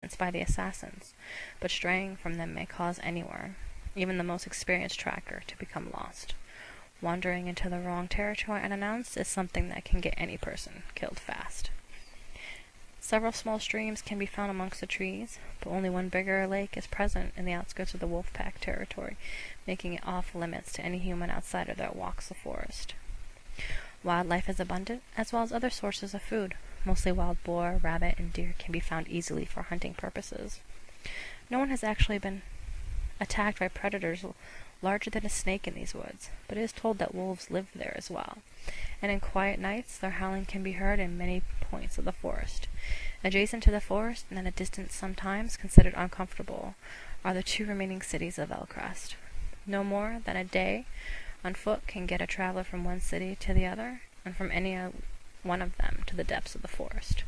it's by the assassins, but straying from them may cause anyone, even the most experienced tracker, to become lost. Wandering into the wrong territory unannounced is something that can get any person killed fast. Several small streams can be found amongst the trees, but only one bigger lake is present in the outskirts of the wolf-pack territory, making it off-limits to any human outsider that walks the forest. Wildlife is abundant, as well as other sources of food. Mostly wild boar, rabbit, and deer can be found easily for hunting purposes. No one has actually been attacked by predators larger than a snake in these woods, but it is told that wolves live there as well, and in quiet nights their howling can be heard in many points of the forest. Adjacent to the forest, and at a distance sometimes considered uncomfortable, are the two remaining cities of Valcrest. No more than a day on foot can get a traveler from one city to the other, and from any one of them to the depths of the forest.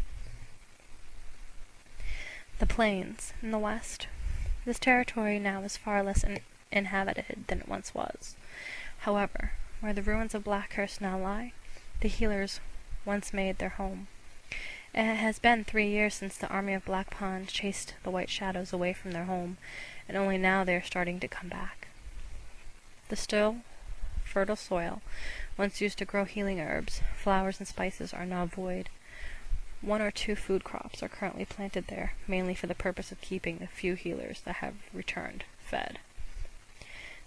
The plains in the west. This territory now is far less inhabited than it once was. However, where the ruins of Valcrest now lie, the healers once made their home. It has been 3 years since the army of Black Pond chased the White Shadows away from their home, and only now they are starting to come back. The still, fertile soil, once used to grow healing herbs, flowers, and spices, are now void. 1 or 2 food crops are currently planted there, mainly for the purpose of keeping the few healers that have returned fed.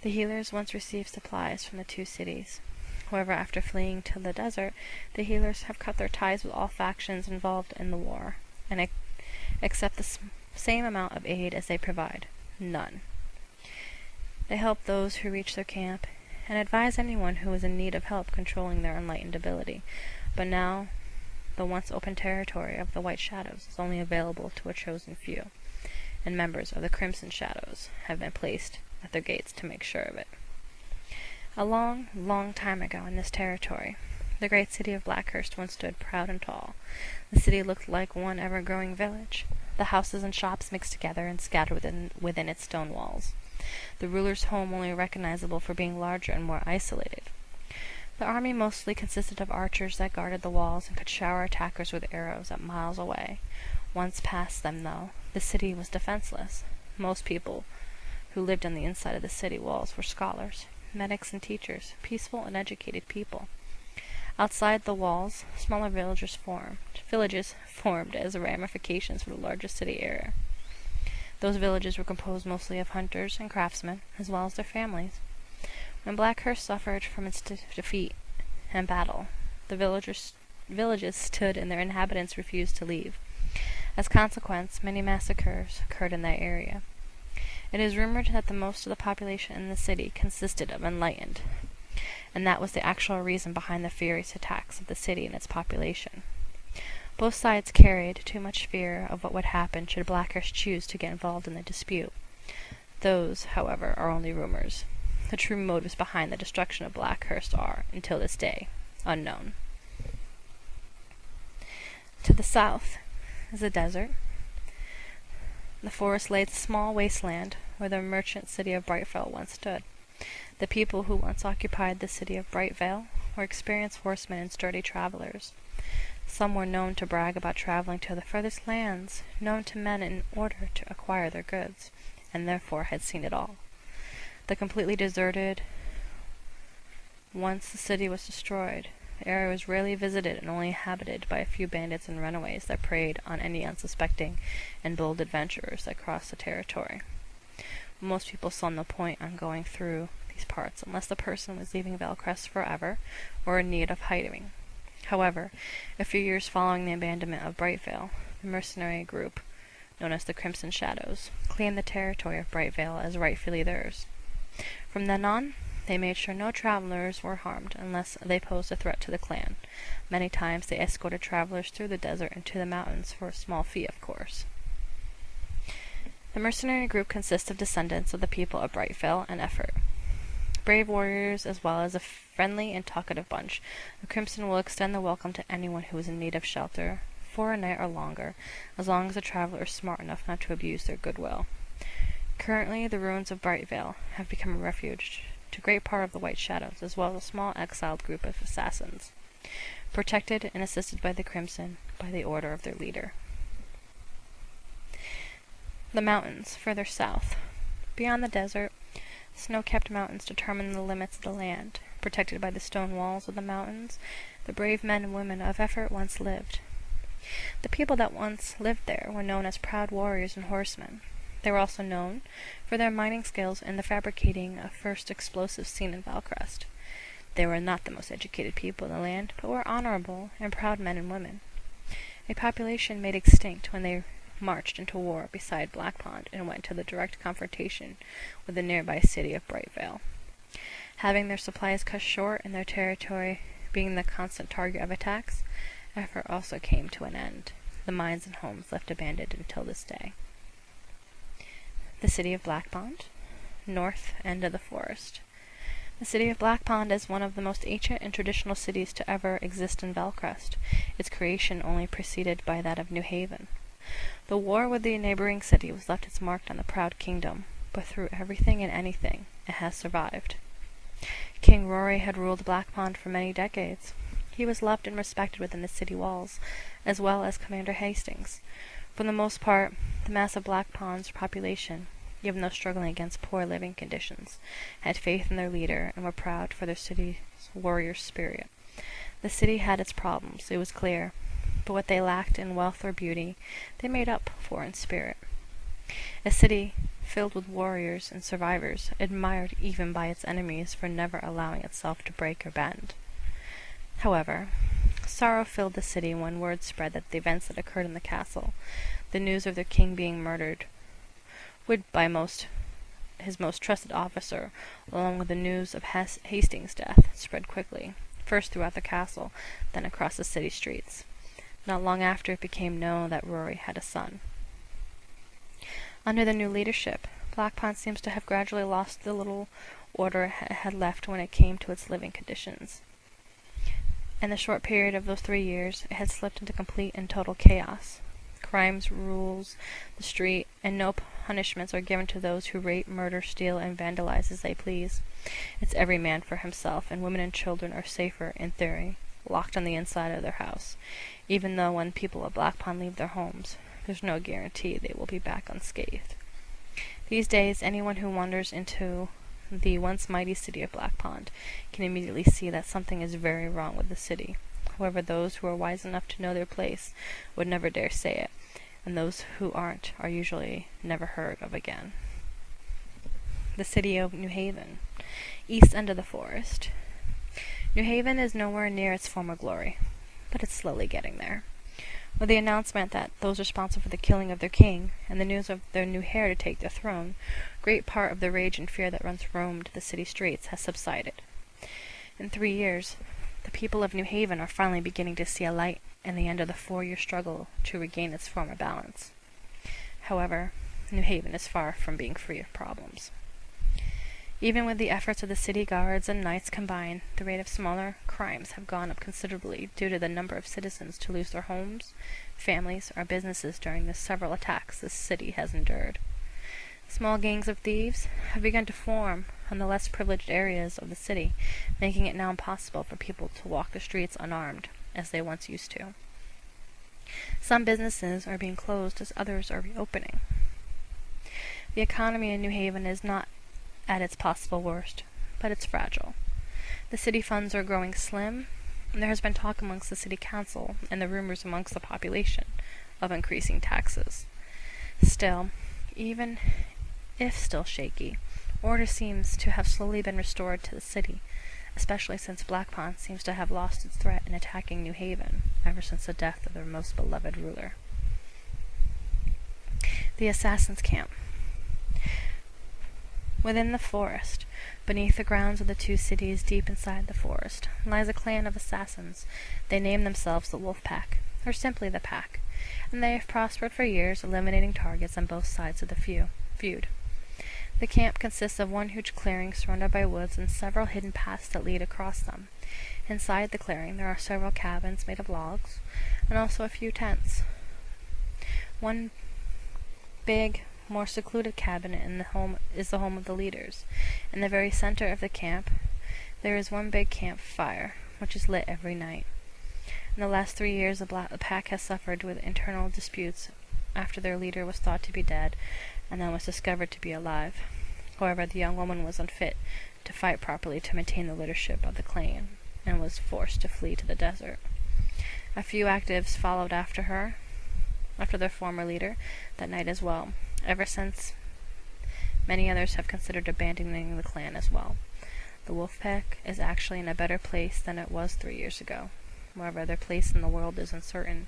The healers once received supplies from the 2 cities. However, after fleeing to the desert, the healers have cut their ties with all factions involved in the war, and accept the same amount of aid as they provide. None. They help those who reach their camp, and advise anyone who is in need of help controlling their enlightened ability. But now, the once open territory of the White Shadows is only available to a chosen few, and members of the Crimson Shadows have been placed at their gates to make sure of it. A long, long time ago in this territory, the great city of Valcrest once stood proud and tall. The city looked like one ever-growing village, the houses and shops mixed together and scattered within its stone walls. The ruler's home only recognizable for being larger and more isolated. The army mostly consisted of archers that guarded the walls and could shower attackers with arrows at miles away. Once past them, though, the city was defenseless. Most people who lived on the inside of the city walls were scholars, medics, and teachers, peaceful and educated people. Outside the walls, smaller villages formed as ramifications for the larger city area. Those villages were composed mostly of hunters and craftsmen, as well as their families. When Valcrest suffered from its defeat and battle, the villages stood and their inhabitants refused to leave. As a consequence, many massacres occurred in that area. It is rumored that the most of the population in the city consisted of enlightened, and that was the actual reason behind the furious attacks of the city and its population. Both sides carried too much fear of what would happen should Valcrest choose to get involved in the dispute. Those, however, are only rumors. The true motives behind the destruction of Valcrest are, until this day, unknown. To the south is a desert. The forest lays a small wasteland where the merchant city of Brightvale once stood. The people who once occupied the city of Brightvale were experienced horsemen and sturdy travelers. Some were known to brag about traveling to the furthest lands, known to men in order to acquire their goods, and therefore had seen it all. The completely deserted, once the city was destroyed, the area was rarely visited and only inhabited by a few bandits and runaways that preyed on any unsuspecting and bold adventurers that crossed the territory. Most people saw no point on going through these parts unless the person was leaving Valcrest forever or in need of hiding. However, a few years following the abandonment of Brightvale, the mercenary group, known as the Crimson Shadows, claimed the territory of Brightvale as rightfully theirs. From then on, they made sure no travelers were harmed unless they posed a threat to the clan. Many times they escorted travelers through the desert and to the mountains for a small fee, of course. The mercenary group consists of descendants of the people of Brightvale and Effort. Brave warriors, as well as a friendly and talkative bunch, the Crimson will extend the welcome to anyone who is in need of shelter, for a night or longer, as long as the traveler is smart enough not to abuse their goodwill. Currently, the ruins of Brightvale have become a refuge to a great part of the White Shadows, as well as a small exiled group of assassins, protected and assisted by the Crimson by the order of their leader. The mountains, further south. Beyond the desert, snow-capped mountains determine the limits of the land. Protected by the stone walls of the mountains, the brave men and women of effort once lived. The people that once lived there were known as proud warriors and horsemen. They were also known for their mining skills and the fabricating of first explosives seen in Valcrest. They were not the most educated people in the land, but were honorable and proud men and women. A population made extinct when they marched into war beside Black Pond and went to the direct confrontation with the nearby city of Brightvale. Having their supplies cut short and their territory being the constant target of attacks, effort also came to an end, the mines and homes left abandoned until this day. The city of Black Pond, north end of the forest. The city of Black Pond is one of the most ancient and traditional cities to ever exist in Valcrest, its creation only preceded by that of New Haven. The war with the neighboring city was left its mark on the proud kingdom, but through everything and anything, it has survived. King Rory had ruled Black Pond for many decades. He was loved and respected within the city walls, as well as Commander Hastings. For the most part, the mass of Black Pond's population, even though struggling against poor living conditions, had faith in their leader and were proud for their city's warrior spirit. The city had its problems, it was clear, but what they lacked in wealth or beauty, they made up for in spirit. A city filled with warriors and survivors, admired even by its enemies for never allowing itself to break or bend. However, sorrow filled the city when word spread that the events that occurred in the castle, the news of their king being murdered, would by his most trusted officer, along with the news of Hastings' death, spread quickly, first throughout the castle, then across the city streets. Not long after it became known that Rory had a son. Under the new leadership, Black Pond seems to have gradually lost the little order it had left when it came to its living conditions. In the short period of those 3 years, it had slipped into complete and total chaos. Crimes rules the street, and no punishments are given to those who rape, murder, steal, and vandalize as they please. It's every man for himself, and women and children are safer, in theory, locked on the inside of their house, even though when people of Black Pond leave their homes, there's no guarantee they will be back unscathed. These days, anyone who wanders into the once mighty city of Black Pond can immediately see that something is very wrong with the city. However, those who are wise enough to know their place would never dare say it, and those who aren't are usually never heard of again. The city of New Haven, east end of the forest. New Haven is nowhere near its former glory, but it's slowly getting there. With the announcement that those responsible for the killing of their king, and the news of their new heir to take the throne, great part of the rage and fear that once roamed the city streets has subsided. In 3 years, the people of New Haven are finally beginning to see a light in the end of the 4-year struggle to regain its former balance. However, New Haven is far from being free of problems. Even with the efforts of the city guards and knights combined, the rate of smaller crimes have gone up considerably due to the number of citizens to lose their homes, families, or businesses during the several attacks the city has endured. Small gangs of thieves have begun to form on the less privileged areas of the city, making it now impossible for people to walk the streets unarmed, as they once used to. Some businesses are being closed as others are reopening. The economy in New Haven is not at its possible worst, but it's fragile. The city funds are growing slim, and there has been talk amongst the city council and the rumors amongst the population of increasing taxes. Still, even if still shaky, order seems to have slowly been restored to the city, especially since Black Pond seems to have lost its threat in attacking New Haven ever since the death of their most beloved ruler. The Assassin's Camp. Within the forest, beneath the grounds of the 2 cities deep inside the forest, lies a clan of assassins. They name themselves the Wolf Pack, or simply the Pack, and they have prospered for years, eliminating targets on both sides of the feud. The camp consists of one huge clearing surrounded by woods and several hidden paths that lead across them. Inside the clearing there are several cabins made of logs, and also a few tents. One big, more secluded cabin is the home of the leaders. In the very center of the camp, there is one big campfire, which is lit every night. In the last 3 years, the Pack has suffered with internal disputes after their leader was thought to be dead and then was discovered to be alive. However, the young woman was unfit to fight properly to maintain the leadership of the clan and was forced to flee to the desert. A few actives followed after their former leader, that night as well. Ever since, many others have considered abandoning the clan as well. The wolf pack is actually in a better place than it was 3 years ago. However, their place in the world is uncertain,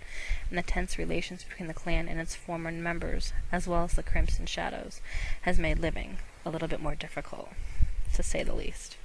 and the tense relations between the clan and its former members, as well as the Crimson Shadows, has made living a little bit more difficult, to say the least.